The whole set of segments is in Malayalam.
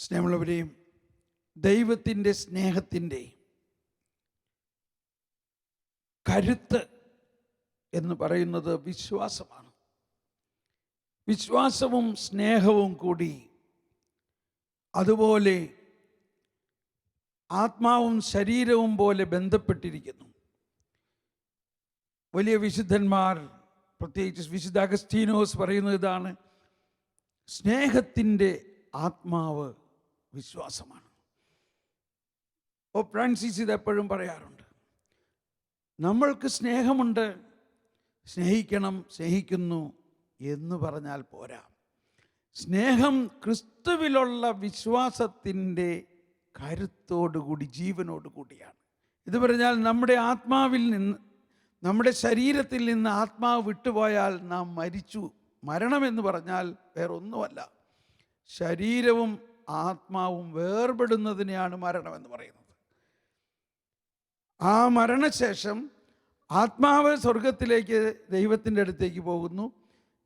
സ്നേഹമുള്ളവരെയും ദൈവത്തിൻ്റെ സ്നേഹത്തിൻ്റെ കരുത്ത് എന്ന് പറയുന്നത് വിശ്വാസമാണ്. വിശ്വാസവും സ്നേഹവും കൂടി അതുപോലെ ആത്മാവും ശരീരവും പോലെ ബന്ധപ്പെട്ടിരിക്കുന്നു. വലിയ വിശുദ്ധന്മാർ, പ്രത്യേകിച്ച് വിശുദ്ധ അഗസ്തീനോസ് പറയുന്നത് ഇതാണ്: സ്നേഹത്തിൻ്റെ ആത്മാവ് വിശ്വാസമാണ്. ഫ്രാൻസിസ് ഇതെപ്പോഴും പറയാറുണ്ട്. നമ്മൾക്ക് സ്നേഹമുണ്ട്, സ്നേഹിക്കണം, സ്നേഹിക്കുന്നു എന്ന് പറഞ്ഞാൽ പോരാ. സ്നേഹം ക്രിസ്തുവിലുള്ള വിശ്വാസത്തിൻ്റെ കരുത്തോടുകൂടി, ജീവനോടുകൂടിയാണ്. ഇത് പറഞ്ഞാൽ നമ്മുടെ ആത്മാവിൽ നിന്ന്, നമ്മുടെ ശരീരത്തിൽ നിന്ന് ആത്മാവ് വിട്ടുപോയാൽ നാം മരിച്ചു. മരണമെന്ന് പറഞ്ഞാൽ വേറൊന്നുമല്ല, ശരീരവും ആത്മാവും വേർപെടുന്നതിനെയാണ് മരണമെന്ന് പറയുന്നത്. ആ മരണശേഷം ആത്മാവ് സ്വർഗത്തിലേക്ക്, ദൈവത്തിൻ്റെ അടുത്തേക്ക് പോകുന്നു,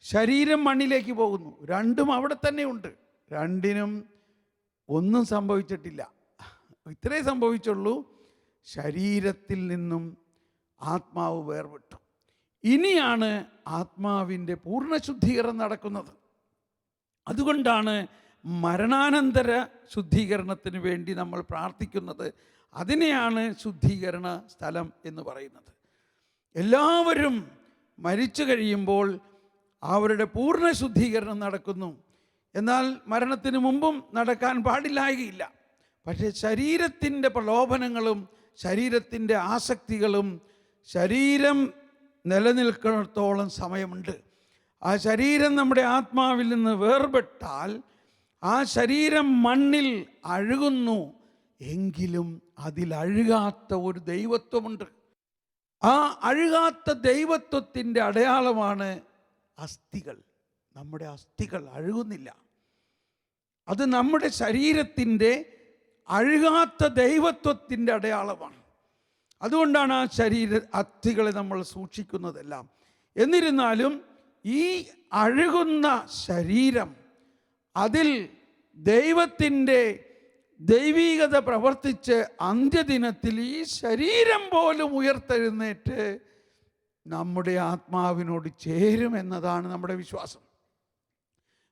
ശരീരം മണ്ണിലേക്ക് പോകുന്നു. രണ്ടും അവിടെ തന്നെ ഉണ്ട്. രണ്ടിനും ഒന്നും സംഭവിച്ചിട്ടില്ല. ഇത്രേ സംഭവിച്ചുള്ളൂ, ശരീരത്തിൽ നിന്നും ആത്മാവ് വേർപെട്ടു. ഇനിയാണ് ആത്മാവിൻ്റെ പൂർണ്ണ ശുദ്ധീകരണം നടക്കുന്നത്. അതുകൊണ്ടാണ് മരണാനന്തര ശുദ്ധീകരണത്തിന് വേണ്ടി നമ്മൾ പ്രാർത്ഥിക്കുന്നത്. അതിനെയാണ് ശുദ്ധീകരണ സ്ഥലം എന്ന് പറയുന്നത്. എല്ലാവരും മരിച്ചു കഴിയുമ്പോൾ അവരുടെ പൂർണ്ണ ശുദ്ധീകരണം നടക്കുന്നു. എന്നാൽ മരണത്തിന് മുമ്പും നടക്കാൻ പാടില്ലായകയില്ല. പക്ഷേ ശരീരത്തിൻ്റെ പ്രലോഭനങ്ങളും ശരീരത്തിൻ്റെ ആസക്തികളും ശരീരം നിലനിൽക്കുന്നിടത്തോളം സമയമുണ്ട്. ആ ശരീരം നമ്മുടെ ആത്മാവിൽ നിന്ന് വേർപെട്ടാൽ ആ ശരീരം മണ്ണിൽ അഴുകുന്നു. എങ്കിലും അതിൽ അഴുകാത്ത ഒരു ദൈവത്വമുണ്ട്. ആ അഴുകാത്ത ദൈവത്വത്തിൻ്റെ അടയാളമാണ് അസ്ഥികൾ. നമ്മുടെ അസ്ഥികൾ അഴുകുന്നില്ല. അത് നമ്മുടെ ശരീരത്തിൻ്റെ അഴുകാത്ത ദൈവത്വത്തിൻ്റെ അടയാളമാണ്. അതുകൊണ്ടാണ് ആ അസ്ഥികളെ നമ്മൾ സൂക്ഷിക്കുന്നതെല്ലാം. എന്നിരുന്നാലും ഈ അഴുകുന്ന ശരീരം, അതിൽ ദൈവത്തിൻ്റെ ദൈവീകത പ്രവർത്തിച്ച് അന്ത്യദിനത്തിൽ ഈ ശരീരം പോലും ഉയർത്തെഴുന്നേറ്റ് നമ്മുടെ ആത്മാവിനോട് ചേരുമെന്നതാണ് നമ്മുടെ വിശ്വാസം.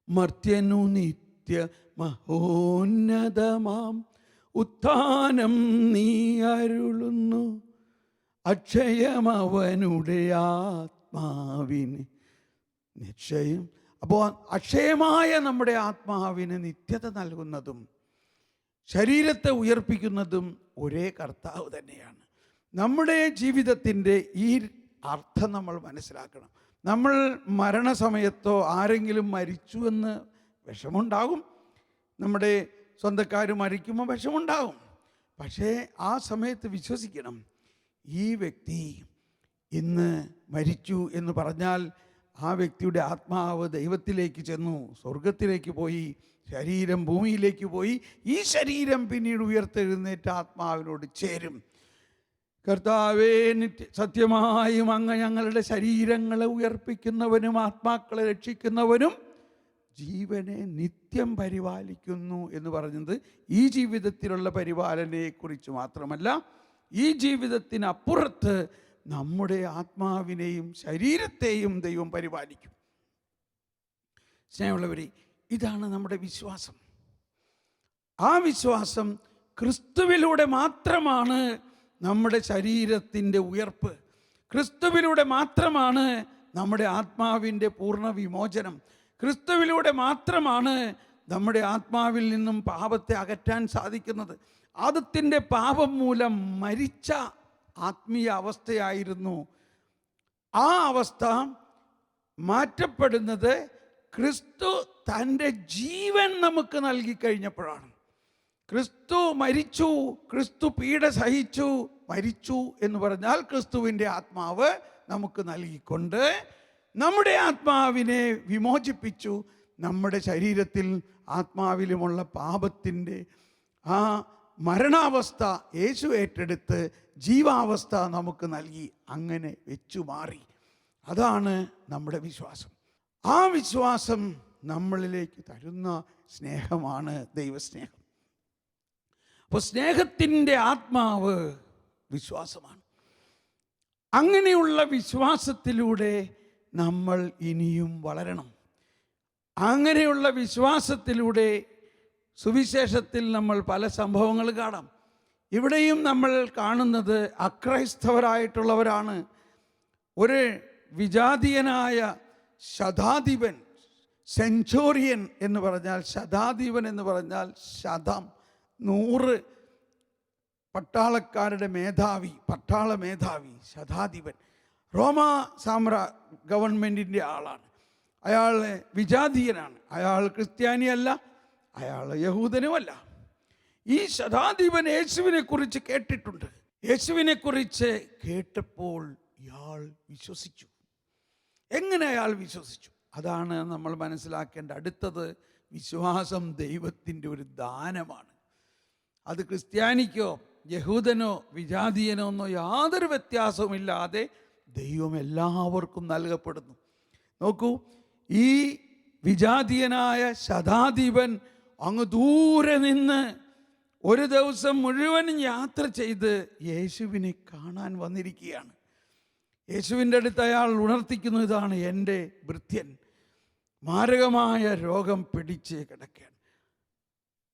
മർത്യനു നിത്യ മഹോന്നതമാം ഉത്ഥാനം നീ അരുളുന്നു, അക്ഷയമവനുടെ ആത്മാവിന് നിശ്ചയം. അപ്പോൾ അക്ഷയമായ നമ്മുടെ ആത്മാവിന് നിത്യത നൽകുന്നതും ശരീരത്തെ ഉയർപ്പിക്കുന്നതും ഒരേ കർത്താവ് തന്നെയാണ്. നമ്മുടെ ജീവിതത്തിൻ്റെ ഈ അർത്ഥം നമ്മൾ മനസ്സിലാക്കണം. നമ്മൾ മരണസമയത്തോ ആരെങ്കിലും മരിച്ചു എന്ന് വിഷമുണ്ടാകും, നമ്മുടെ സ്വന്തക്കാർ മരിക്കുമ്പോൾ വിഷമുണ്ടാകും. പക്ഷേ ആ സമയത്ത് വിശ്വസിക്കണം, ഈ വ്യക്തി ഇന്ന് മരിച്ചു എന്ന് പറഞ്ഞാൽ ആ വ്യക്തിയുടെ ആത്മാവ് ദൈവത്തിലേക്ക് ചെന്നു, സ്വർഗത്തിലേക്ക് പോയി, ശരീരം ഭൂമിയിലേക്ക് പോയി. ഈ ശരീരം പിന്നീട് ഉയർത്തെഴുന്നേറ്റ് ആത്മാവിനോട് ചേരും. കർത്താവേ, സത്യമായും അങ്ങ് ഞങ്ങളുടെ ശരീരങ്ങളെ ഉയർപ്പിക്കുന്നവനും ആത്മാക്കളെ രക്ഷിക്കുന്നവനും ജീവനെ നിത്യം പരിപാലിക്കുന്നു എന്ന് പറഞ്ഞത് ഈ ജീവിതത്തിലുള്ള പരിപാലനയെക്കുറിച്ച് മാത്രമല്ല, ഈ ജീവിതത്തിനപ്പുറത്ത് നമ്മുടെ ആത്മാവിനെയും ശരീരത്തെയും ദൈവം പരിപാലിക്കും. സ്നേഹമുള്ളവരെ, ഇതാണ് നമ്മുടെ വിശ്വാസം. ആ വിശ്വാസം ക്രിസ്തുവിലൂടെ മാത്രമാണ് നമ്മുടെ ശരീരത്തിൻ്റെ ഉയർപ്പ്. ക്രിസ്തുവിലൂടെ മാത്രമാണ് നമ്മുടെ ആത്മാവിൻ്റെ പൂർണ്ണ വിമോചനം. ക്രിസ്തുവിലൂടെ മാത്രമാണ് നമ്മുടെ ആത്മാവിൽ നിന്നും പാപത്തെ അകറ്റാൻ സാധിക്കുന്നത്. ആദത്തിൻ്റെ പാപം മൂലം മരിച്ച ആത്മീയ അവസ്ഥയായിരുന്നു. ആ അവസ്ഥ മാറ്റപ്പെടുന്നത് ക്രിസ്തു തൻ്റെ ജീവൻ നമുക്ക് നൽകിക്കഴിഞ്ഞപ്പോഴാണ്. ക്രിസ്തു മരിച്ചു, ക്രിസ്തു പീഡ സഹിച്ചു, മരിച്ചു എന്ന് പറഞ്ഞാൽ ക്രിസ്തുവിൻ്റെ ആത്മാവ് നമുക്ക് നൽകിക്കൊണ്ട് നമ്മുടെ ആത്മാവിനെ വിമോചിപ്പിച്ചു. നമ്മുടെ ശരീരത്തിൽ ആത്മാവിലുമുള്ള പാപത്തിൻ്റെ ആ മരണാവസ്ഥ യേശു ഏറ്റെടുത്ത് ജീവാവസ്ഥ നമുക്ക് നൽകി. അങ്ങനെ വെച്ചു മാറി. അതാണ് നമ്മുടെ വിശ്വാസം. ആ വിശ്വാസം നമ്മളിലേക്ക് തരുന്ന സ്നേഹമാണ് ദൈവസ്നേഹം. അപ്പോൾ സ്നേഹത്തിൻ്റെ ആത്മാവ് വിശ്വാസമാണ്. അങ്ങനെയുള്ള വിശ്വാസത്തിലൂടെ നമ്മൾ ഇനിയും വളരണം. അങ്ങനെയുള്ള വിശ്വാസത്തിലൂടെ സുവിശേഷത്തിൽ നമ്മൾ പല സംഭവങ്ങൾ കാണാം. ഇവിടെയും നമ്മൾ കാണുന്നത് അക്രൈസ്തവരായിട്ടുള്ളവരാണ്. ഒരു വിജാതീയനായ ശതാധിപൻ, സെഞ്ചൂറിയൻ എന്ന് പറഞ്ഞാൽ, ശതാധിപൻ എന്ന് പറഞ്ഞാൽ ശതം, 100 പട്ടാളക്കാരുടെ മേധാവി, പട്ടാള മേധാവി, ശതാധിപൻ. റോമ ഗവൺമെൻറ്റിൻ്റെ ആളാണ്. അയാൾ വിജാതീയനാണ്. അയാൾ ക്രിസ്ത്യാനിയല്ല, അയാൾ യഹൂദനുമല്ല. ഈ ശതാധിപൻ യേശുവിനെ കുറിച്ച് കേട്ടിട്ടുണ്ട്. യേശുവിനെ കുറിച്ച് കേട്ടപ്പോൾ ഇയാൾ വിശ്വസിച്ചു. എങ്ങനെ അയാൾ വിശ്വസിച്ചു? അതാണ് നമ്മൾ മനസ്സിലാക്കേണ്ട അടുത്തത്. വിശ്വാസം ദൈവത്തിൻ്റെ ഒരു ദാനമാണ്. അത് ക്രിസ്ത്യാനിക്കോ യഹൂദനോ വിജാതീയനോ എന്നോ യാതൊരു വ്യത്യാസവുമില്ലാതെ ദൈവം എല്ലാവർക്കും നൽകപ്പെടുന്നു. നോക്കൂ, ഈ വിജാതീയനായ ശതാധിപൻ അങ്ങ് ദൂരെ നിന്ന് ഒരു ദിവസം മുഴുവനും യാത്ര ചെയ്ത് യേശുവിനെ കാണാൻ വന്നിരിക്കുകയാണ്. യേശുവിൻ്റെ അടുത്ത് അയാൾ ഉണർത്തിക്കുന്നു, ഇതാണ് എൻ്റെ ഭൃത്യൻ, മാരകമായ രോഗം പിടിച്ച് കിടക്കുകയാണ്.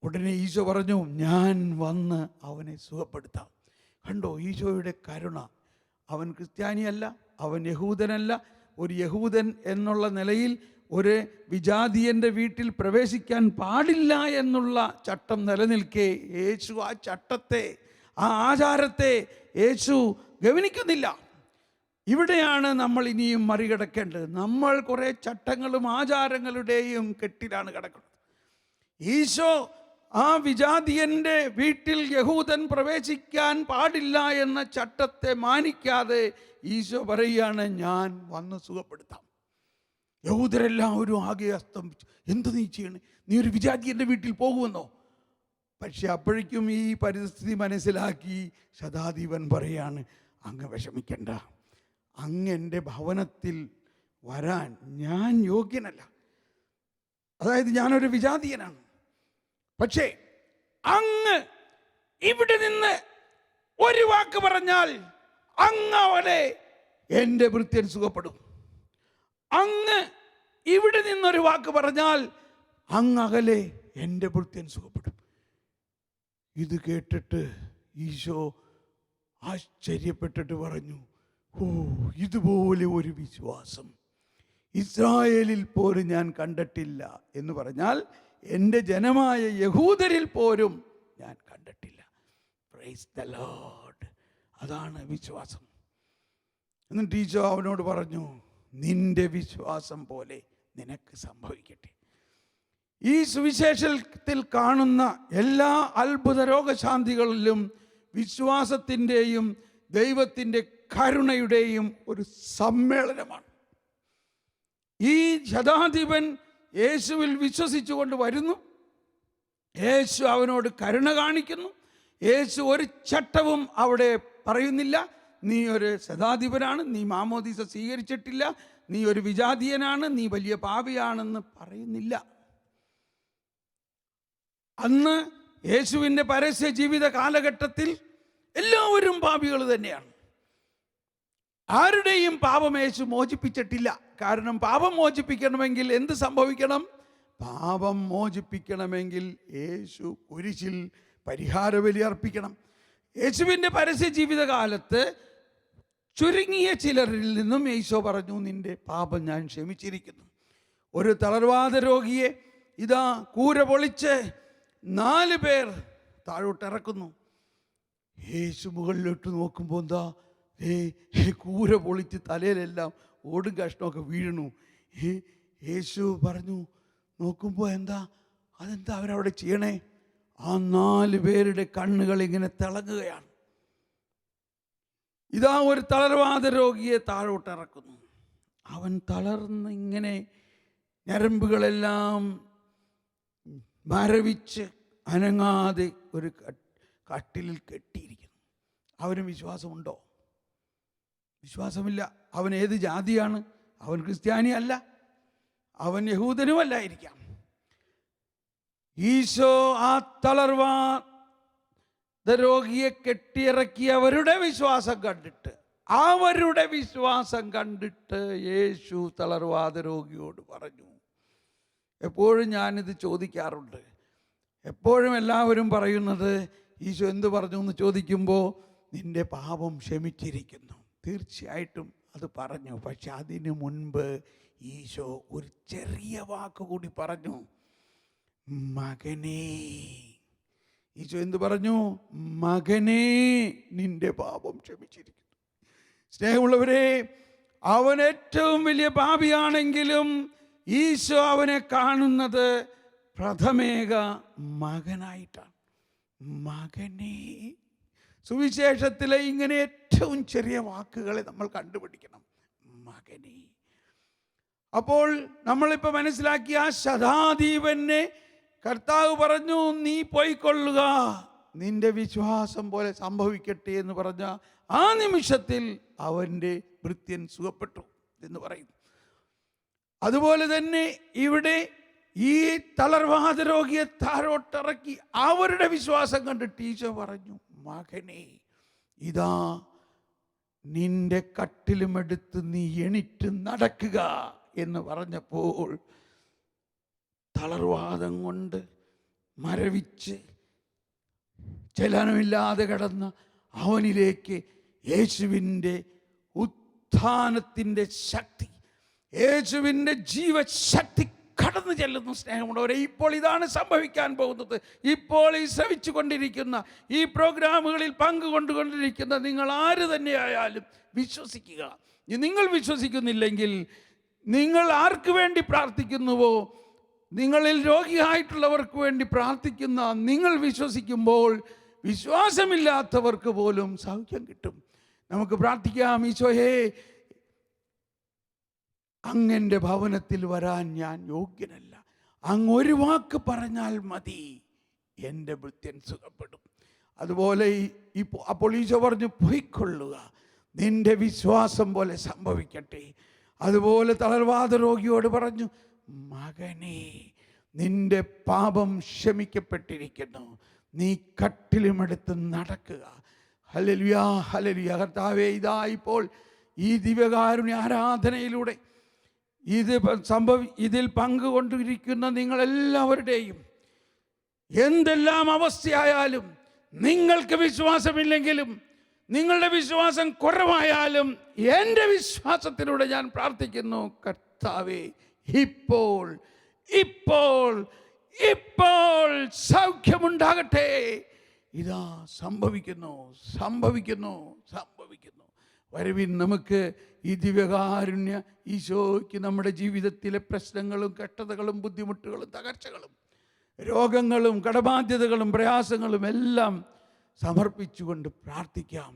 ഉടനെ ഈശോ പറഞ്ഞു, ഞാൻ വന്ന് അവനെ സുഖപ്പെടുത്താം. കണ്ടോ ഈശോയുടെ കരുണ. അവൻ ക്രിസ്ത്യാനിയല്ല, അവൻ യഹൂദനല്ല. ഒരു യഹൂദൻ എന്നുള്ള നിലയിൽ ഒരു വിജാതീയൻ്റെ വീട്ടിൽ പ്രവേശിക്കാൻ പാടില്ല എന്നുള്ള ചട്ടം നിലനിൽക്കെ യേശു ആ ചട്ടത്തെ, ആ ആചാരത്തെ യേശു ഗവനിക്കുന്നില്ല. ഇവിടെയാണ് നമ്മൾ ഇനിയും മറികടക്കേണ്ടത്. നമ്മൾ കുറേ ചട്ടങ്ങളും ആചാരങ്ങളുടെയും കെട്ടിലാണ് കിടക്കുന്നത്. ഈശോ ആ വിജാതീയൻ്റെ വീട്ടിൽ യഹൂദൻ പ്രവേശിക്കാൻ പാടില്ല എന്ന ചട്ടത്തെ മാനിക്കാതെ ഈശോ പറയുകയാണ്, ഞാൻ വന്ന് സുഖപ്പെടുത്താം. യഹൂദരെല്ലാവരും ആകെ അസ്തംഭിച്ചു. എന്ത് നീ ചെയ്യണേ? നീ ഒരു വിജാതീയൻ്റെ വീട്ടിൽ പോകുമെന്നോ? പക്ഷെ അപ്പോഴേക്കും ഈ പരിസ്ഥിതി മനസ്സിലാക്കി ശതാധിപൻ പറയാണ്, അങ്ങ് വിഷമിക്കണ്ട, അങ്ങ് എൻ്റെ ഭവനത്തിൽ വരാൻ ഞാൻ യോഗ്യനല്ല. അതായത് ഞാനൊരു വിജാതീയനാണ്. പക്ഷേ അങ്ങ് ഇവിടെ നിന്ന് ഒരു വാക്ക് പറഞ്ഞാൽ അങ്ങ് അവനെ എൻ്റെ ഭൃത്യൻ സുഖപ്പെടും. അങ്ങ് ഇവിടെ നിന്നൊരു വാക്ക് പറഞ്ഞാൽ അങ്ങ് അകലെ എൻ്റെ ഭൃത്യൻ സുഖപ്പെടും. ഇത് കേട്ടിട്ട് ഈശോ ആശ്ചര്യപ്പെട്ടിട്ട് പറഞ്ഞു, ഓ, ഇതുപോലെ ഒരു വിശ്വാസം ഇസ്രായേലിൽ പോലും ഞാൻ കണ്ടിട്ടില്ല. എന്ന് പറഞ്ഞാൽ എൻ്റെ ജനമായ യഹൂദരിൽ പോലും ഞാൻ കണ്ടിട്ടില്ല. Praise the Lord. അതാണ് വിശ്വാസം. എന്നിട്ട് ഈശോ അവനോട് പറഞ്ഞു, നിന്റെ വിശ്വാസം പോലെ നിനക്ക് സംഭവിക്കട്ടെ. ഈ സുവിശേഷത്തിൽ കാണുന്ന എല്ലാ അത്ഭുത രോഗശാന്തികളിലും വിശ്വാസത്തിൻ്റെയും ദൈവത്തിൻ്റെ കരുണയുടെയും ഒരു സമ്മേളനമാണ്. ഈ ശതാധിപൻ യേശുവിൽ വിശ്വസിച്ചുകൊണ്ട് വരുന്നു. യേശു അവനോട് കരുണ കാണിക്കുന്നു. യേശു ഒരു ചട്ടവും അവിടെ പറയുന്നില്ല. നീ ഒരു ശതാധിപനാണ്, നീ മാമോദീസ സ്വീകരിച്ചിട്ടില്ല, നീ ഒരു വിജാതീയനാണ്, നീ വലിയ പാപിയാണെന്ന് പറയുന്നില്ല. അന്ന് യേശുവിൻ്റെ പരസ്യ ജീവിത കാലഘട്ടത്തിൽ എല്ലാവരും പാപികൾ തന്നെയാണ്. ആരുടെയും പാപം യേശു മോചിപ്പിച്ചിട്ടില്ല. കാരണം പാപം മോചിപ്പിക്കണമെങ്കിൽ എന്ത് സംഭവിക്കണം? പാപം മോചിപ്പിക്കണമെങ്കിൽ യേശു കുരിശിൽ പരിഹാര ബലി അർപ്പിക്കണം. യേശുവിൻ്റെ പരസ്യ ജീവിതകാലത്ത് ചുരുങ്ങിയ ചിലരിൽ നിന്നും ഈശോ പറഞ്ഞു, നിന്റെ പാപം ഞാൻ ക്ഷമിച്ചിരിക്കുന്നു. ഒരു തളർവാദ രോഗിയെ ഇതാ കൂര പൊളിച്ച് 4 പേർ താഴോട്ടിറക്കുന്നു. യേശു മുകളിലോട്ട് നോക്കുമ്പോൾ എന്താ, കൂര പൊളിച്ച് തലയിലെല്ലാം ഓടും കഷ്ണമൊക്കെ വീഴണു. യേശു പറഞ്ഞു, നോക്കുമ്പോൾ അതെന്താ അവരവിടെ ചെയ്യണേ? ആ 4 പേരുടെ കണ്ണുകൾ ഇങ്ങനെ തിളങ്ങുകയാണ്. ഇതാ ഒരു തളർവാദ രോഗിയെ താഴോട്ടിറക്കുന്നു. അവൻ തളർന്ന് ഇങ്ങനെ ഞരമ്പുകളെല്ലാം മരവിച്ച് അനങ്ങാതെ ഒരു കട്ടിലിൽ കെട്ടിയിരിക്കുന്നു. അവന് വിശ്വാസമുണ്ടോ? വിശ്വാസമില്ല. അവൻ ഏത് ജാതിയാണ്? അവൻ ക്രിസ്ത്യാനി അല്ല, അവൻ യഹൂദനുമല്ലായിരിക്കാം. ഈശോ ആ രോഗിയെ കെട്ടിയിറക്കി അവരുടെ വിശ്വാസം കണ്ടിട്ട് യേശു തളർവാദ രോഗിയോട് പറഞ്ഞു. എപ്പോഴും ഞാനിത് ചോദിക്കാറുണ്ട്. എപ്പോഴും എല്ലാവരും പറയുന്നത് ഈശോ എന്ത് പറഞ്ഞു എന്ന് ചോദിക്കുമ്പോൾ നിന്റെ പാപം ക്ഷമിച്ചിരിക്കുന്നു. തീർച്ചയായിട്ടും അത് പറഞ്ഞു. പക്ഷെ അതിനു മുൻപ് ഈശോ ഒരു ചെറിയ വാക്ക് കൂടി പറഞ്ഞു, മകനേ. ഈശോ എന്ത് പറഞ്ഞു? മകനേ, നിന്റെ പാപം ക്ഷമിച്ചിരിക്കുന്നു. സ്നേഹമുള്ളവരെ, അവൻ ഏറ്റവും വലിയ പാപിയാണെങ്കിലും ഈശോ അവനെ കാണുന്നത് പ്രഥമേക മകനായിട്ടാണ്. മകനേ. സുവിശേഷത്തിലെ ഇങ്ങനെ ഏറ്റവും ചെറിയ വാക്കുകളെ നമ്മൾ കണ്ടുപിടിക്കണം. മകനേ. അപ്പോൾ നമ്മളിപ്പോൾ മനസ്സിലാക്കിയ ആ ശതാധിപനെ കർത്താവ് പറഞ്ഞു, നീ പോയിക്കൊള്ളുക, നിന്റെ വിശ്വാസം പോലെ സംഭവിക്കട്ടെ എന്ന് പറഞ്ഞ ആ നിമിഷത്തിൽ അവൻ്റെ ഭൃത്യൻ സുഖപ്പെട്ടു എന്ന് പറയുന്നു. അതുപോലെ തന്നെ ഇവിടെ ഈ തളർവാദ രോഗിയെ താഴോട്ടിറക്കി അവരുടെ വിശ്വാസം കണ്ടിട്ട് ഈശോ പറഞ്ഞു, മകനേ, ഇതാ നിന്റെ കട്ടിലുമെടുത്ത് നീ എണീറ്റ് നടക്കുക എന്ന് പറഞ്ഞപ്പോൾ തളർവാദം കൊണ്ട് മരവിച്ച് ചലനമില്ലാതെ കിടന്ന അവനിലേക്ക് യേശുവിൻ്റെ ഉത്ഥാനത്തിൻ്റെ ശക്തി, യേശുവിൻ്റെ ജീവശക്തി കടന്നു ചെല്ലുന്നു. സ്നേഹമുള്ളവരെ, ഇപ്പോൾ ഇതാണ് സംഭവിക്കാൻ പോകുന്നത്. ഇപ്പോൾ ഈ ശ്രവിച്ചു കൊണ്ടിരിക്കുന്ന, ഈ പ്രോഗ്രാമുകളിൽ പങ്കുകൊണ്ടുകൊണ്ടിരിക്കുന്ന നിങ്ങൾ ആര് തന്നെയായാലും വിശ്വസിക്കുക. നിങ്ങൾ വിശ്വസിക്കുന്നില്ലെങ്കിൽ, നിങ്ങൾ ആർക്ക് വേണ്ടി പ്രാർത്ഥിക്കുന്നുവോ, നിങ്ങളിൽ രോഗിയായിട്ടുള്ളവർക്ക് വേണ്ടി പ്രാർത്ഥിക്കുന്ന നിങ്ങൾ വിശ്വസിക്കുമ്പോൾ വിശ്വാസമില്ലാത്തവർക്ക് പോലും സൗഖ്യം കിട്ടും. നമുക്ക് പ്രാർത്ഥിക്കാം. ഈശോയേ, അങ്ങൻ്റെ ഭവനത്തിൽ വരാൻ ഞാൻ യോഗ്യനല്ല, അങ്ങ് ഒരു വാക്ക് പറഞ്ഞാൽ മതി, എൻ്റെ ഭൃത്യൻ സുഖപ്പെടും. അതുപോലെ അപ്പോൾ ഈശോ പറഞ്ഞു, പോയിക്കൊള്ളുക, നിന്റെ വിശ്വാസം പോലെ സംഭവിക്കട്ടെ. അതുപോലെ തളർവാദ രോഗിയോട് പറഞ്ഞു, മകനേ, നിന്റെ പാപം ക്ഷമിക്കപ്പെട്ടിരിക്കുന്നു, നീ കട്ടിലുമെടുത്ത് നടക്കുക. ഹല്ലേലൂയാ, ഹല്ലേലൂയാ. കർത്താവേ, ഇതാ ഇപ്പോൾ ഈ ദിവ്യകാരുണ്യ ആരാധനയിലൂടെ ഇതിൽ പങ്കുകൊണ്ടിരിക്കുന്ന നിങ്ങളെല്ലാവരുടെയും എന്തെല്ലാം അവസ്ഥയായാലും, നിങ്ങൾക്ക് വിശ്വാസമില്ലെങ്കിലും, നിങ്ങളുടെ വിശ്വാസം കുറവായാലും, എൻ്റെ വിശ്വാസത്തിലൂടെ ഞാൻ പ്രാർത്ഥിക്കുന്നു, കർത്താവേ, ഇപ്പോൾ ഇപ്പോൾ ഇപ്പോൾ സൗഖ്യമുണ്ടാകട്ടെ. ഇതാ സംഭവിക്കുന്നു, സംഭവിക്കുന്നു, സംഭവിക്കുന്നു. വരുവിൻ, നമുക്ക് ഈ ദിവ്യകാരുണ്യ ഈശോയ്ക്ക് നമ്മുടെ ജീവിതത്തിലെ പ്രശ്നങ്ങളും കഷ്ടതകളും ബുദ്ധിമുട്ടുകളും തകർച്ചകളും രോഗങ്ങളും കടബാധ്യതകളും പ്രയാസങ്ങളും എല്ലാം സമർപ്പിച്ചുകൊണ്ട് പ്രാർത്ഥിക്കാം.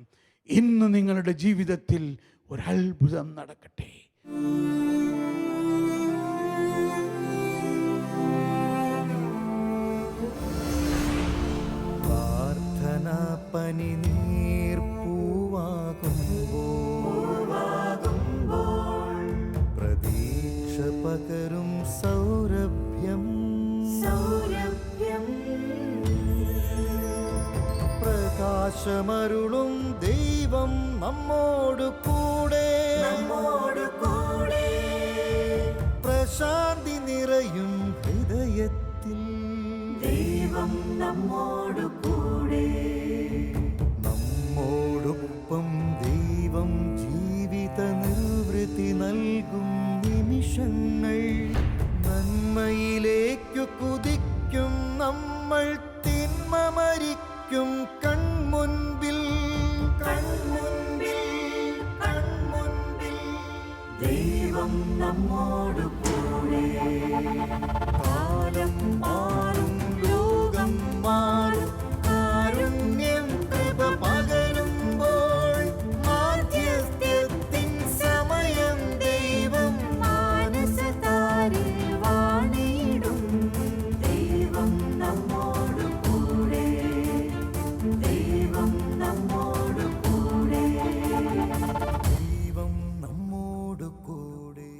ഇന്ന് നിങ്ങളുടെ ജീവിതത്തിൽ ഒരത്ഭുതം നടക്കട്ടെ. പനിനീർപ്പൂവാകുമ്പോൾ പ്രതീക്ഷ പകരും സൗരഭ്യം, പ്രകാശമരുളും ദൈവം നമ്മോട് കൂടെ, പ്രശാന്തി നിറയും ഹൃദയത്തിൽ ദൈവം നമ്മോട് കൂടെ, നമ്മോടൊപ്പം ദൈവം ജീവിത നിർവൃത്തി നൽകും നിമിഷങ്ങൾ. നന്മയിലേക്കു കുതിക്കും നമ്മൾ, തിന്മ മരിക്കും കൺമുൻപിൽ, ദൈവം നമ്മോട് കൂടെ. കാലം മാറും, ലോകം മാറും, കാരുണ്യം കൃപ പകരുമ്പോൾ മാധ്യസ്ഥ്യത്തിൻ സമയം ദൈവം മാനസതാരിൽ വാണിടും. ദൈവം നമ്മോട് കൂടെ, ദൈവം നമ്മോട് കൂടെ, ദൈവം നമ്മോട് കൂടെ.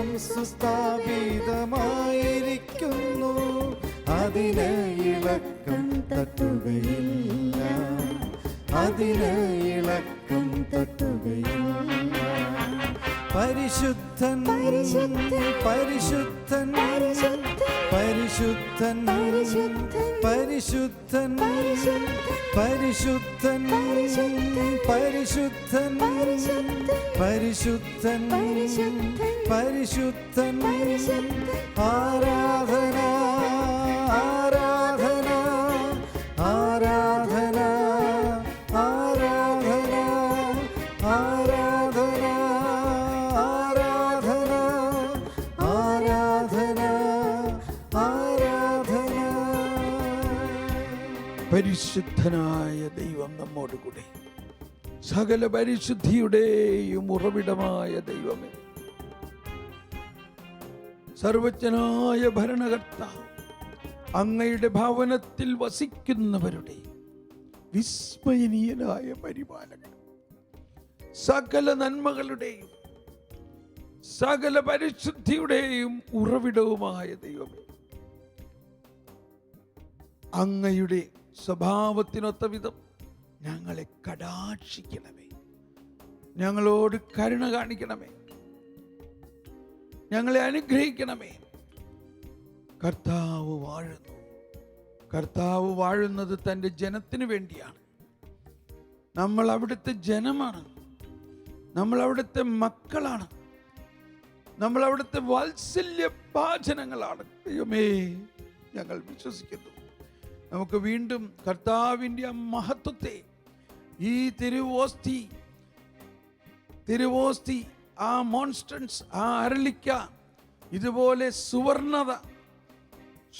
ലോകം സുസ്ഥാപിതമായിരിക്കുന്നു, അതിന് ഇളക്കം തട്ടുകയില്ല, അതിന് ഇളക്കം തട്ടുകയില്ല. പരിശുദ്ധൻ പരിശുദ്ധൻ പരിശുദ്ധൻ പരിശുദ്ധൻ പരിശുദ്ധൻ പരിശുദ്ധൻ പരിശുദ്ധൻ പരിശുദ്ധൻ പരിശുദ്ധൻ. ആരാധന ആരാധന ആരാധന ആരാധന ആരാധന ആരാധന ആരാധന ആരാധന. പരിശുദ്ധനായ ദൈവം നമ്മോട് കൂടെ, സകല പരിശുദ്ധിയുടെയും ഉറവിടമായ ദൈവമേ, സർവജ്ഞനായ ഭരണകർത്താവ്, അങ്ങയുടെ ഭവനത്തിൽ വസിക്കുന്നവരുടെ വിസ്മയനീയനായ പരിപാലകൻ, സകല നന്മകളുടെയും സകല പരിശുദ്ധിയുടെയും ഉറവിടവുമായ ദൈവമേ, അങ്ങയുടെ സ്വഭാവത്തിനൊത്ത വിധം ഞങ്ങളെ കടാക്ഷിക്കണമേ, ഞങ്ങളോട് കരുണ കാണിക്കണമേ, ഞങ്ങളെ അനുഗ്രഹിക്കണമേ. കർത്താവ് വാഴുന്നു. കർത്താവ് വാഴുന്നത് തൻ്റെ ജനത്തിന് വേണ്ടിയാണ്. നമ്മൾ അവിടുത്തെ ജനമാണ്, നമ്മൾ അവിടുത്തെ മക്കളാണ്, നമ്മൾ അവിടുത്തെ വാത്സല്യ ഭാജനങ്ങളാണ്. ദൈവമേ, ഞങ്ങൾ വിശ്വസിക്കുന്നു. നമുക്ക് വീണ്ടും കർത്താവിൻ്റെ ആ മഹത്വത്തെ, ഈ തിരുവോസ്തി, ആ മോൺസ്റ്റൻസ്, ആ അരളിക്ക, ഇതുപോലെ സുവർണത,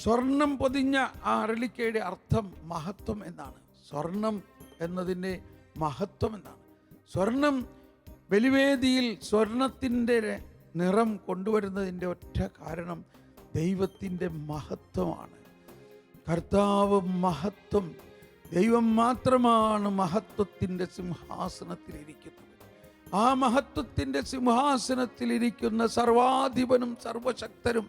സ്വർണം പൊതിഞ്ഞ ആ അരളിക്കയുടെ അർത്ഥം മഹത്വം എന്നാണ്. സ്വർണം എന്നതിൻ്റെ മഹത്വം എന്നാണ്. സ്വർണം ബലിവേദിയിൽ സ്വർണത്തിൻ്റെ നിറം കൊണ്ടുവരുന്നതിൻ്റെ ഒറ്റ കാരണം ദൈവത്തിൻ്റെ മഹത്വമാണ്. കർത്താവ് മഹത്വം, ദൈവം മാത്രമാണ് മഹത്വത്തിൻ്റെ സിംഹാസനത്തിലിരിക്കുന്നത്. ആ മഹത്വത്തിൻ്റെ സിംഹാസനത്തിലിരിക്കുന്ന സർവാധിപനും സർവശക്തനും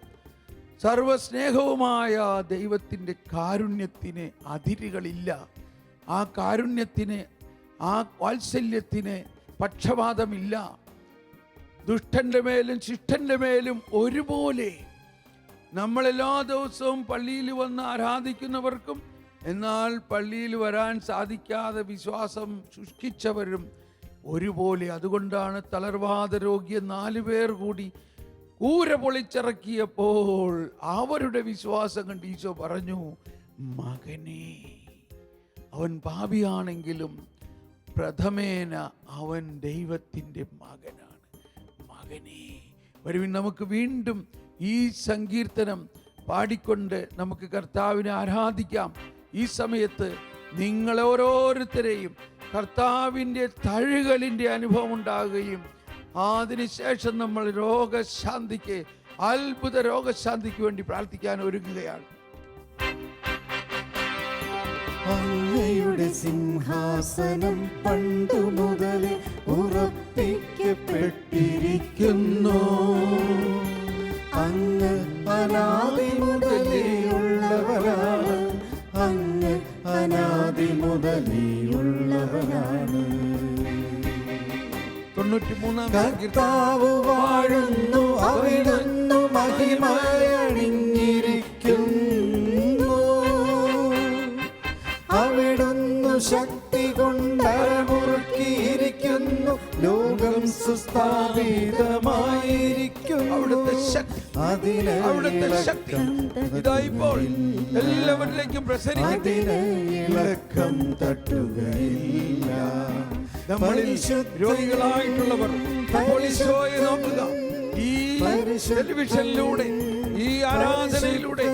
സർവസ്നേഹവുമായ ദൈവത്തിൻ്റെ കാരുണ്യത്തിന് അതിരുകളില്ല. ആ കാരുണ്യത്തിന്, ആ വാത്സല്യത്തിന് പക്ഷപാതമില്ല. ദുഷ്ടൻ്റെ മേലും ശിഷ്ടൻ്റെ മേലും ഒരുപോലെ. നമ്മളെല്ലാ ദിവസവും പള്ളിയിൽ വന്ന് ആരാധിക്കുന്നവർക്കും, എന്നാൽ പള്ളിയിൽ വരാൻ സാധിക്കാതെ വിശ്വാസം ശുഷ്കിച്ചവരും ഒരുപോലെ. അതുകൊണ്ടാണ് തളർവാദ രോഗിയെ 4 പേർ കൂടി കൂര പൊളിച്ചിറക്കിയപ്പോൾ അവരുടെ വിശ്വാസം കണ്ട് ഈശോ പറഞ്ഞു, മകനെ, അവൻ പാപിയാണെങ്കിലും പ്രഥമേന അവൻ ദൈവത്തിൻ്റെ മകനാണ്. മകനെ, വരുവിൻ നമുക്ക് വീണ്ടും ഈ സങ്കീർത്തനം പാടിക്കൊണ്ട് നമുക്ക് കർത്താവിനെ ആരാധിക്കാം. ഈ സമയത്ത് നിങ്ങളെ ഓരോരുത്തരെയും കർത്താവിൻ്റെ തഴുകലിൻ്റെ അനുഭവം ഉണ്ടാകുകയും അതിനുശേഷം നമ്മൾ രോഗശാന്തിക്ക്, അത്ഭുത രോഗശാന്തിക്ക് വേണ്ടി പ്രാർത്ഥിക്കാൻ ഒരുങ്ങുകയാണ്. അങ്ങയുടെ സിംഹാസനം പണ്ടു മുതലേ ഉറപ്പിക്കപ്പെട്ടിരിക്കുന്നു. അങ്ങ് അനാദി മുതലേ ഉള്ളവരാണ്, അങ്ങ് അനാദി മുതലേ ഉള്ളവരാണ്. 93-ാം കർത്താവ് വാഴുന്നു, അവിടുന്ന് മഹിമയണിഞ്ഞിരിക്കുന്നു. അവിടുന്ന് ശക്തി കൊണ്ടരമുറുക്കിയിരിക്കുന്നു. ലോകം സുസ്ഥാപിതമായിരിക്കുന്നു. അവിടുത്തെ ശക്തി ഇതാ ഇപ്പോൾ എല്ലാവരിലേക്കും പ്രസരിക്കട്ടെ. ഇളക്കം തട്ടുകയില്ല. നമ്മളിൽ രോഗികളായിട്ടുള്ളവർ ഇപ്പോൾ ഈശോയെ നോക്കുക. ഈ ടെലിവിഷനിലൂടെ, ഈ ആരാധനയിലൂടെ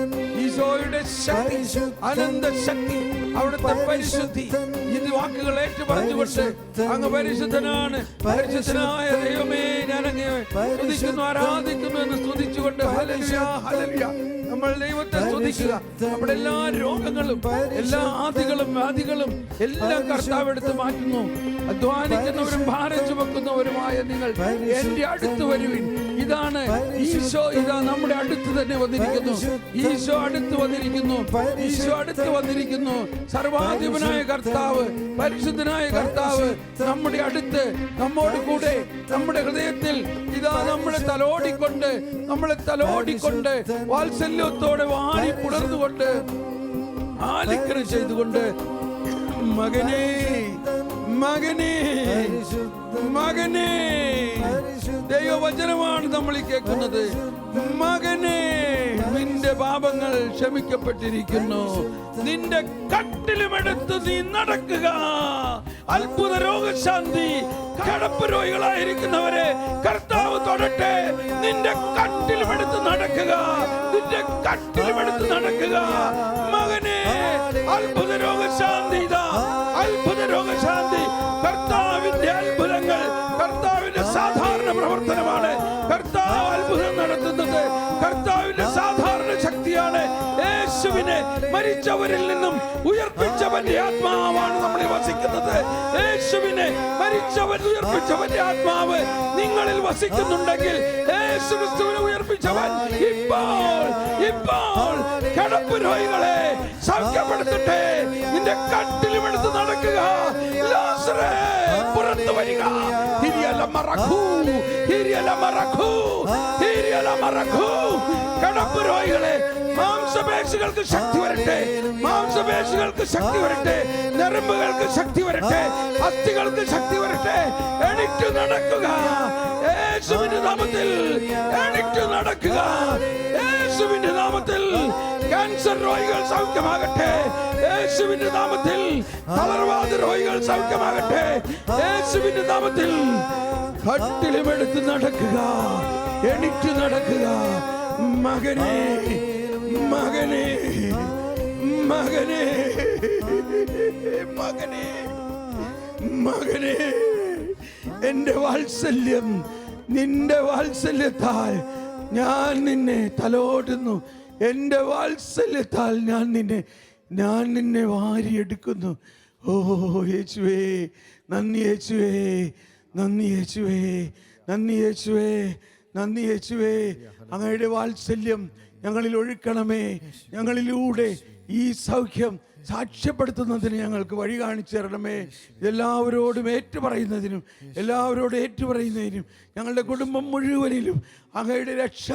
ഈശോയുടെ ശക്തി, അനന്ത ശക്തി, അവിടുത്തെ പരിശുദ്ധി, ഈ വാക്കുകൾ ഏറ്റുപറഞ്ഞുകൊണ്ട് അങ്ങ് പരിശുദ്ധനാണ്, പരിശുദ്ധനായ ദൈവമേ, ഞാൻ അങ്ങയെ സ്തുതിക്കുന്നു, ആരാധിക്കുന്നു എന്ന് സ്തുതിച്ചുകൊണ്ട് ഹല്ലേലൂയ ഹല്ലേലൂയ നമ്മൾ ദൈവത്തെ സ്തുതിക്കുക. നമ്മുടെ എല്ലാ രോഗങ്ങളും, എല്ലാ ആദികളും വ്യാധികളും എല്ലാം കർത്താവ് എടുത്ത് മാറ്റുന്നു. അധ്വാനിക്കുന്നവരും ഭാരം ചുമക്കുന്നവരുമായ നിങ്ങൾ എന്റെ അടുത്ത് വരുവിൻ, ഇതാണ് ഈശോ. ഇതാ നമ്മുടെ അടുത്ത് തന്നെ വന്നിരിക്കുന്നു. ഈശോ അടുത്ത് വന്നിരിക്കുന്നു. ഈശോ അടുത്ത് വന്നിരിക്കുന്നു. സർവാധിപനായ കർത്താവ്, പരിശുദ്ധനായ കർത്താവ് നമ്മുടെ അടുത്ത്, നമ്മോട് കൂടെ, നമ്മുടെ ഹൃദയത്തിൽ ഇതാ നമ്മളെ തലോടിക്കൊണ്ട് വാത്സല്യത്തോടെ വാരി പുണർന്നുകൊണ്ട് ആലിംഗനം ചെയ്തുകൊണ്ട് മകനേ മകനേ മകനേ, ദൈവവചനമാണ് നമ്മൾ ഈ കേൾക്കുന്നത്. മകനേ, നിന്റെ പാപങ്ങൾ ക്ഷമിക്കപ്പെട്ടിരിക്കുന്നു. നിന്റെ കട്ടിലുമെടുത്ത് നീ നടക്കുക. അത്ഭുത രോഗശാന്തി. കടപ്പ് രോഗികളായിരിക്കുന്നവരെ കർത്താവ് തൊടട്ടെ. നിന്റെ കട്ടിലുമെടുത്ത് നടക്കുക. നിന്റെ കട്ടിലുമെടുത്ത് നടക്കുക. മകനെ, അത്ഭുത രോഗശാന്തി. ഇതാ അത്ഭുത രോഗശാന്തി. കർത്താവിന്റെ അത്ഭുതങ്ങൾ, കർത്താവിന്റെ സാധാരണ പ്രവർത്തനമാണ്. കർത്താവ് അത്ഭുതം നടത്തുന്നത് കർത്താവിന്റെ സാധാരണ ശക്തിയാണ്. യേശുവിനെ മരിച്ചവരിൽ നിന്നും ഉയർപ്പിച്ചവന്റെ ആത്മാവാണ് നമ്മളെ വസിക്കുന്നത്. യേശുവിനെ മരിച്ചവൻ ഉയർപ്പിച്ചവന്റെ ആത്മാവ് നിങ്ങളിൽ വസിക്കുന്നുണ്ടെങ്കിൽ യേശു ക്രിസ്തുവിനെ ഉയർപ്പിച്ചവൻ ഇപ്പോൾ കിടപ്പ് രോഗികളെ സൗഖ്യപ്പെടുത്തട്ടെ. നിന്റെ കട്ടിലുമെടുത്ത് നടക്കുക. ലാസറേ, പുറത്തു വരിക. കിടപ്പ് രോഗികളെ, മാംസപേശികൾക്ക് ശക്തി വരട്ടെ. മാംസപേശികൾക്ക് ശക്തി വരട്ടെ. ഞരമ്പുകൾക്ക് ശക്തി വരട്ടെ. അസ്ഥികൾക്ക് ശക്തി വരട്ടെ. എണീറ്റ് നടക്കുക. യേശുവിന്റെ നാമത്തിൽ എണീറ്റ് നടക്കുക. യേശുവിന്റെ നാമത്തിൽ ക്യാൻസർ രോഗികൾ സൗഖ്യമാകട്ടെ. യേശുവിന്റെ നാമത്തിൽ തളർവാദ രോഗികൾ സൗഖ്യമാകട്ടെ. യേശുവിന്റെ നാമത്തിൽ കട്ടിലുമെടുത്ത് നടക്കുക. എണീറ്റ് നടക്കുക. മകനെ മകനെ മകനെ മകനെ മകനെ, എന്റെ വാത്സല്യം, നിന്റെ വാത്സല്യത്താൽ ഞാൻ നിന്നെ തലോടുന്നു. എന്റെ വാത്സല്യത്താൽ ഞാൻ നിന്നെ വാരിയെടുക്കുന്നു. ഓ യേശുവേ, നന്ദി യേശുവേ, നന്ദി യേശുവേ, നന്ദി യേശുവേ, നന്ദി യേശുവേ. അങ്ങയുടെ വാത്സല്യം ഞങ്ങളിൽ ഒഴുക്കണമേ. ഞങ്ങളിലൂടെ ഈ സൗഖ്യം സാക്ഷ്യപ്പെടുത്തുന്നതിന് ഞങ്ങൾക്ക് വഴി കാണിച്ചു തരണമേ. എല്ലാവരോടും ഏറ്റുപറയുന്നതിനും ഞങ്ങളുടെ കുടുംബം മുഴുവനിലും അങ്ങയുടെ രക്ഷ,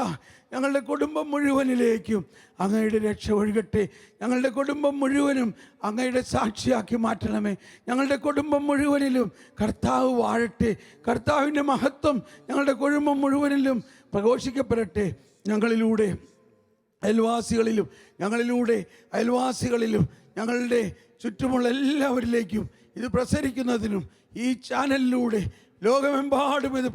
ഞങ്ങളുടെ കുടുംബം മുഴുവനിലേക്കും അങ്ങയുടെ രക്ഷ ഒഴുകട്ടെ. ഞങ്ങളുടെ കുടുംബം മുഴുവനും അങ്ങയുടെ സാക്ഷിയാക്കി മാറ്റണമേ. ഞങ്ങളുടെ കുടുംബം മുഴുവനിലും കർത്താവ് വാഴട്ടെ. കർത്താവിൻ്റെ മഹത്വം ഞങ്ങളുടെ കുടുംബം മുഴുവനിലും പ്രഘോഷിക്കപ്പെടട്ടെ. ഞങ്ങളിലൂടെ അയൽവാസികളിലും ഞങ്ങളുടെ ചുറ്റുമുള്ള എല്ലാവരിലേക്കും ഇത് പ്രസരിക്കുന്നതിനും ഈ ചാനലിലൂടെ ലോകമെമ്പാടും ഇത്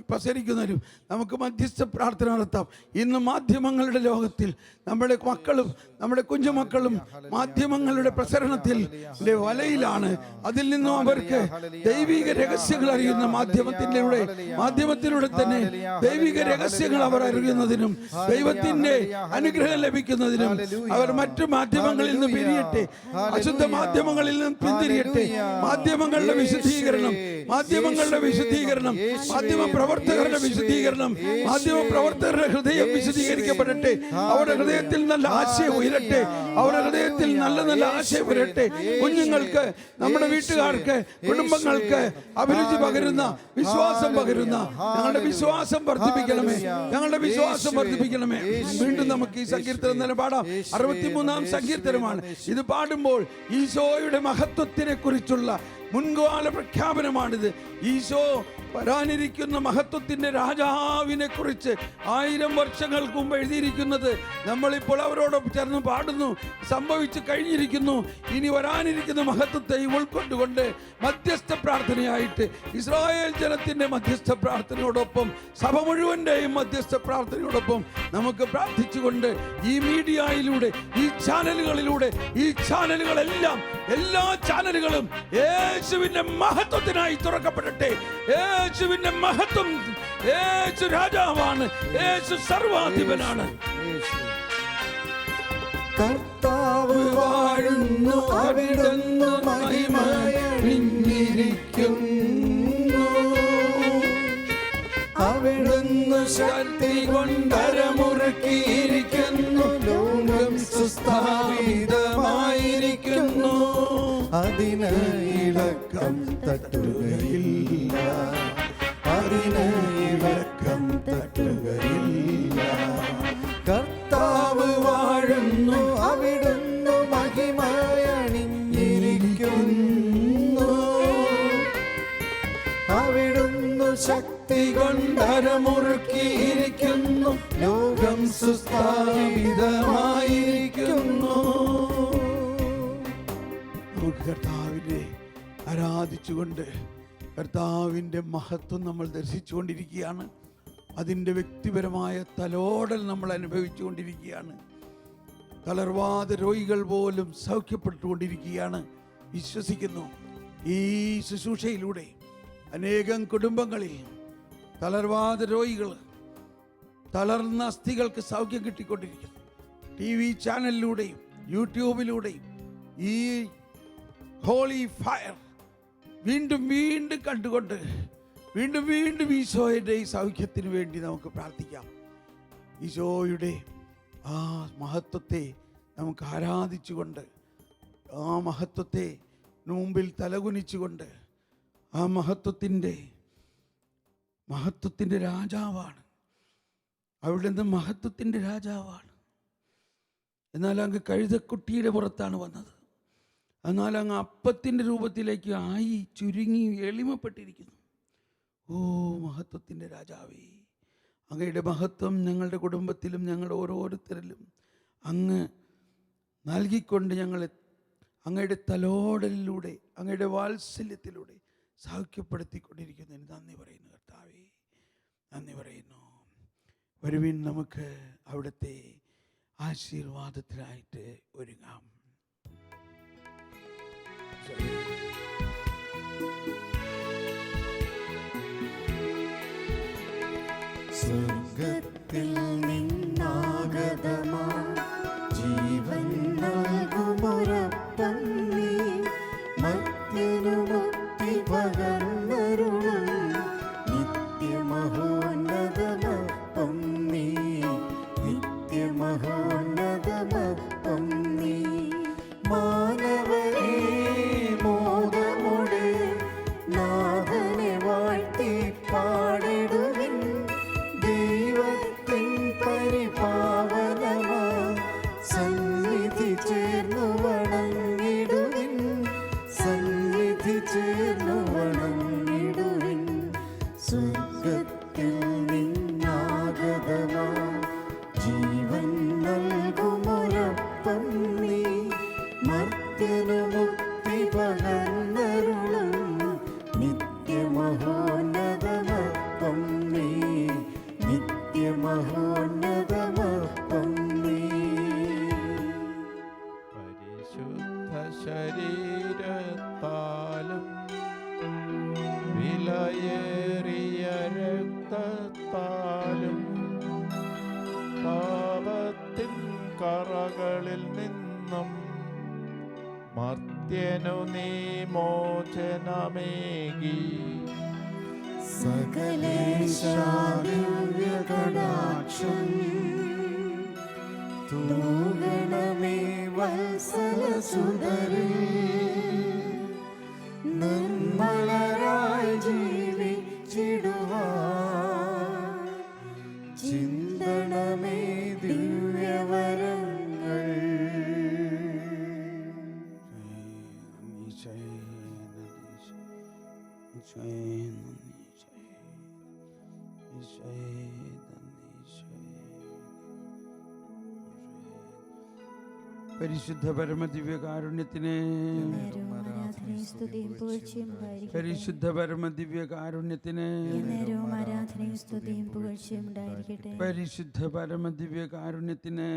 പ്രസരിക്കുന്നതിനും നമുക്ക് മധ്യസ്ഥ പ്രാർത്ഥന നടത്താം. ഇന്ന് മാധ്യമങ്ങളുടെ ലോകത്തിൽ നമ്മുടെ മക്കളും നമ്മുടെ കുഞ്ഞുമക്കളും മാധ്യമങ്ങളുടെ പ്രസരണത്തിൽ വലയിലാണ്. അതിൽ നിന്നും അവർക്ക് ദൈവിക രഹസ്യങ്ങൾ അറിയുന്ന മാധ്യമത്തിലൂടെ തന്നെ ദൈവിക രഹസ്യങ്ങൾ അവർ അറിയുന്നതിനും ദൈവത്തിന്റെ അനുഗ്രഹം ലഭിക്കുന്നതിനും അവർ മറ്റു മാധ്യമങ്ങളിൽ നിന്ന് പിരിയട്ടെ. അശുദ്ധ മാധ്യമങ്ങളിൽ നിന്ന് പിന്തിരിയട്ടെ. മാധ്യമങ്ങളുടെ വിശുദ്ധീകരണം, മാധ്യമ പ്രവർത്തകരുടെ വിശുദ്ധീകരണം, മാധ്യമ പ്രവർത്തകരുടെ ഹൃദയം വിശുദ്ധീകരിക്കപ്പെടട്ടെ. അവരുടെ ഹൃദയത്തിൽ നല്ല ആശയം ഉയരട്ടെ. അവരുടെ ഹൃദയത്തിൽ നല്ല ആശയം ഉയരട്ടെ. കുഞ്ഞുങ്ങൾക്ക്, നമ്മുടെ വീട്ടുകാർക്ക്, കുടുംബങ്ങൾക്ക് അഭിരുചി പകരുന്ന, വിശ്വാസം പകരുന്ന ഞങ്ങളുടെ വിശ്വാസം വർദ്ധിപ്പിക്കണമേ. വീണ്ടും നമുക്ക് ഈ സങ്കീർത്തനം തന്നെ പാടാം. 63-ാം സങ്കീർത്തനമാണ് ഇത്. പാടുമ്പോൾ ഈശോയുടെ മഹത്വത്തിനെ കുറിച്ചുള്ള മുൻകാല പ്രഖ്യാപനമാണിത്. ഈശോ വരാനിരിക്കുന്ന മഹത്വത്തിന്റെ രാജാവിനെ കുറിച്ച് 1000 വർഷങ്ങൾക്ക് മുമ്പ് എഴുതിയിരിക്കുന്നത് നമ്മളിപ്പോൾ അവരോടൊപ്പം ചേർന്ന് പാടുന്നു. സംഭവിച്ചു കഴിഞ്ഞിരിക്കുന്നു. ഇനി വരാനിരിക്കുന്ന മഹത്വത്തെ ഉൾക്കൊണ്ടുകൊണ്ട് മധ്യസ്ഥ പ്രാർത്ഥനയായിട്ട് ഇസ്രായേൽ ജനത്തിന്റെ മധ്യസ്ഥ പ്രാർത്ഥനയോടൊപ്പം, സഭ മുഴുവന്റെയും മധ്യസ്ഥ പ്രാർത്ഥനയോടൊപ്പം നമുക്ക് പ്രാർത്ഥിച്ചുകൊണ്ട് ഈ മീഡിയയിലൂടെ, ഈ ചാനലുകളെല്ലാം, എല്ലാ ചാനലുകളും യേശുവിന്റെ മഹത്വത്തിനായി തുറക്കപ്പെടട്ടെ. യേശുവിന്റെ മഹത്വം, യേശു രാജാവാണ്, യേശു സർവാധിപനാണ്. കർത്താവ് വാഴുന്നു, അവിടുന്ന് മഹിമണിഞ്ഞിരിക്കുന്നു. അവിടുന്ന് ശക്തി കൊണ്ടരമുറുക്കിയിരിക്കുന്നു. ലോകം സുസ്ഥാപിതമായിരിക്കുന്നു. അതിന് ഇളക്കം തട്ടുകയില്ല. അതിന് ഇളക്കം തട്ടുകയില്ല. കർത്താവ് വാഴുന്നു, അവിടുന്ന് മഹിമയണിഞ്ഞിരിക്കുന്നു. അവിടുന്ന് ശക്തി കൊണ്ടരമുറുക്കിയിരിക്കുന്നു. ലോകം സുസ്ഥാപിതമായിരിക്കുന്നു. നമുക്ക് കർത്താവിനെ ആരാധിച്ചുകൊണ്ട് കർത്താവിൻ്റെ മഹത്വം നമ്മൾ ദർശിച്ചുകൊണ്ടിരിക്കുകയാണ്. അതിൻ്റെ വ്യക്തിപരമായ തലോടൽ നമ്മൾ അനുഭവിച്ചുകൊണ്ടിരിക്കുകയാണ്. തളർവാദ രോഗികൾ പോലും സൗഖ്യപ്പെട്ടുകൊണ്ടിരിക്കുകയാണ്. വിശ്വസിക്കുന്നു ഈ ശുശ്രൂഷയിലൂടെ അനേകം കുടുംബങ്ങളിൽ തളർവാദ രോഗികൾ, തളർന്ന അസ്ഥികൾക്ക് സൗഖ്യം കിട്ടിക്കൊണ്ടിരിക്കുന്നു. TV ചാനലിലൂടെയും യൂട്യൂബിലൂടെയും ഈ ഹോളി ഫയർ വീണ്ടും വീണ്ടും കണ്ടുകൊണ്ട് വീണ്ടും വീണ്ടും ഈശോയുടെ ഈ സൗഖ്യത്തിന് വേണ്ടി നമുക്ക് പ്രാർത്ഥിക്കാം. ഈശോയുടെ ആ മഹത്വത്തെ നമുക്ക് ആരാധിച്ചുകൊണ്ട്, ആ മഹത്വത്തെ മുമ്പിൽ തലകുനിച്ചുകൊണ്ട്, ആ മഹത്വത്തിൻ്റെ രാജാവാണ്. അവിടുന്ന് മഹത്വത്തിൻ്റെ രാജാവാണ്. എന്നാൽ അങ്ങ് കഴുതക്കുട്ടിയുടെ പുറത്താണ് വന്നത്. എന്നാൽ അങ്ങ് അപ്പത്തിൻ്റെ രൂപത്തിലേക്ക് ആയി ചുരുങ്ങി എളിമപ്പെട്ടിരിക്കുന്നു. ഓ മഹത്വത്തിൻ്റെ രാജാവേ, അങ്ങയുടെ മഹത്വം ഞങ്ങളുടെ കുടുംബത്തിലും ഞങ്ങളുടെ ഓരോരുത്തരിലും അങ്ങ് നൽകിക്കൊണ്ട് ഞങ്ങളെ അങ്ങയുടെ തലോടലിലൂടെ, അങ്ങയുടെ വാത്സല്യത്തിലൂടെ സൗഖ്യപ്പെടുത്തിക്കൊണ്ടിരിക്കുന്നതിന് നന്ദി പറയുന്നു കർത്താവേ, നന്ദി പറയുന്നു. വരുവിൻ, നമുക്ക് അവിടുത്തെ ആശീർവാദത്തിനായിട്ട് ഒരുങ്ങാം. സ്വർഗത്തിൽ നിന്നാഗതമാ ജീവൻ നൽകുമൊരപ്പം നീ, മർത്യനു മുക്തി പകർന്നരുളും നിത്യമഹോന്നതമപ്പം നീ, നിത്യമഹോന്നതമപ്പം നീ. മാനവരേ മോദമോടെ നാഥനെ വാഴ്ത്തി പാടിടുവിൻ. ദൈവത്തിൻ പരിപാവനമാ സന്നിധി ചേർന്നു വണങ്ങിടുവിൻ. സന്നിധി ചേർന്നു വണങ്ങിടുവിൻ. സ്വർഗത്തിൽ നിന്നാഗതമാ ജീവൻ നൽകുമൊരപ്പം നീ, മർത്യനു മുക്തി പകർന്നരുളും നിത്യമഹോന്നതമപ്പം നീ, നിത്യമഹോന്നതമപ്പം നീ. പരിശുദ്ധ ശരീരത്താലും വിലയേറിയ രക്തത്താലും പാപത്തിൻ കറകളിൽ നിന്നും മർത്യനു നീ മോചനമേകി. സകലേശാദിവ്യകടാക്ഷം തൂഗണമേ വത്സലസുതരിൽ, നിർമ്മലരായി ജീവിച്ചിടുവാൻ ചിന്തണമേ ദിവ്യവരങ്ങൾ. പരിശുദ്ധ പരമദിവ്യകാരുണ്യത്തിന്, പരിശുദ്ധ പരമദിവ്യകാരുണ്യത്തിന്, പരിശുദ്ധ പരമദിവ്യകാരുണ്യത്തിന്.